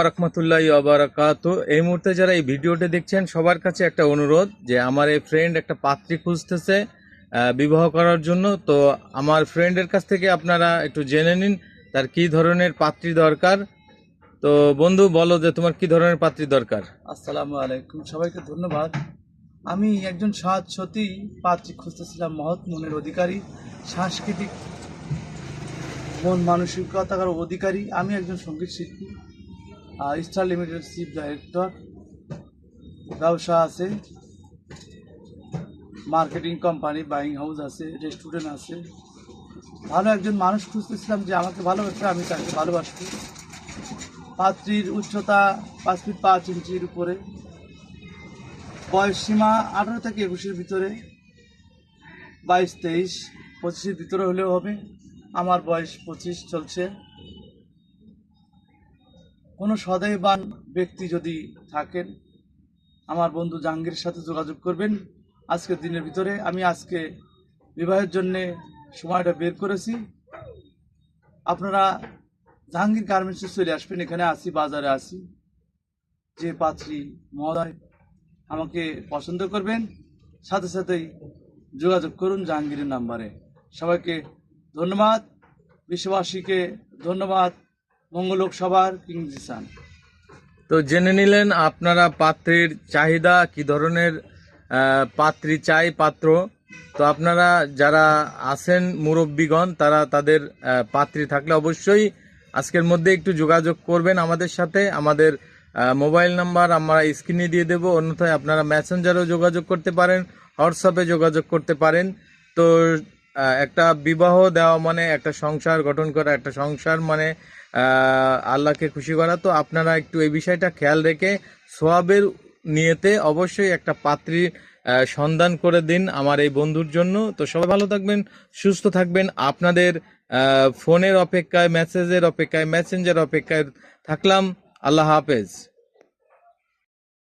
রাহমাতুল্লাহি ওয়া বারাকাতু। এই মুহূর্তে যারা এই ভিডিওটি দেখছেন সবার কাছে একটা অনুরোধ যে আমার এই ফ্রেন্ড একটা পাত্রী খুঁজতেছে বিবাহ করার জন্য। তো আমার ফ্রেন্ডের কাছ থেকে আপনারা একটু জেনে নিন তার কি ধরনের পাত্রী দরকার। তো বন্ধু, বলো যে তোমার কি ধরনের পাত্রী দরকার। আসসালামু আলাইকুম, সবাইকে ধন্যবাদ। আমি একজন সৎ সতী পাত্রী খুঁজতেছিলাম, মহৎ মনের অধিকারী, সাংস্কৃতিক মন মানসিকতার অধিকারী। আমি একজন সঙ্গীত শিল্পী, স্টার লিমিটেড চিফ ডাইরেক্টর। ব্যবসা আছে, মার্কেটিং কোম্পানি, বাইং হাউস আছে, রেস্টুরেন্ট আছে। ভালো একজন মানুষ খুঁজতেছিলাম যে আমাকে ভালোবাসবে, আমি তাকে ভালোবাসবো। পাত্রীর উচ্চতা 5 ফিট 5 ইঞ্চির উপরে, বয়স সীমা 18 থেকে 21-এর ভিতরে, 22, 23, 25-এর ভিতরে হলেও হবে। আমার বয়স 25 চলছে। কোনো সদয়বান ব্যক্তি যদি থাকেন, আমার বন্ধু জাহাঙ্গীরের সাথে যোগাযোগ করবেন আজকের দিনের ভিতরে। আমি আজকে বিবাহের জন্যে সময়টা বের করেছি। আপনারা জাহাঙ্গীর গার্মেন্টসে চলে আসবেন, এখানে আসি, বাজারে আসি। যে পাত্রী মহোদয় আমাকে পছন্দ করবেন, সাথে সাথেই যোগাযোগ করুন জাহাঙ্গীরের নাম্বারে। সবাইকে ধন্যবাদ, বিশ্ববাসীকে ধন্যবাদ। মঙ্গল হোক সবার, কিং জিসান। তো জেনে নিলেন আপনারা পাত্রীর চাহিদা, কি ধরনের পাত্রী চাই পাত্র। তো আপনারা যারা আছেন মুরব্বীগণ, তারা তাদের পাত্রী থাকলে অবশ্যই আজকের মধ্যে একটু যোগাযোগ করবেন আমাদের সাথে। আমাদের মোবাইল নাম্বার আমরা স্ক্রিনে দিয়ে দেব, অন্যথায় আপনারা মেসেঞ্জারেও যোগাযোগ করতে পারেন, হোয়াটসঅ্যাপে যোগাযোগ করতে পারেন। তো একটা বিবাহ দেওয়া মানে একটা সংসার গঠন করা, একটা সংসার মানে আল্লাহকে খুশি করা। তো আপনারা একটু এই বিষয়টা খেয়াল রেখে সোয়াবের নিয়েতে অবশ্যই একটা পাত্রী সন্ধান করে দিন আমার এই বন্ধুর জন্য। তো সবাই ভালো থাকবেন, সুস্থ থাকবেন। আপনাদের ফোনের অপেক্ষায়, মেসেজের অপেক্ষায়, মেসেঞ্জার অপেক্ষায় থাকলাম। আল্লাহ হাফেজ।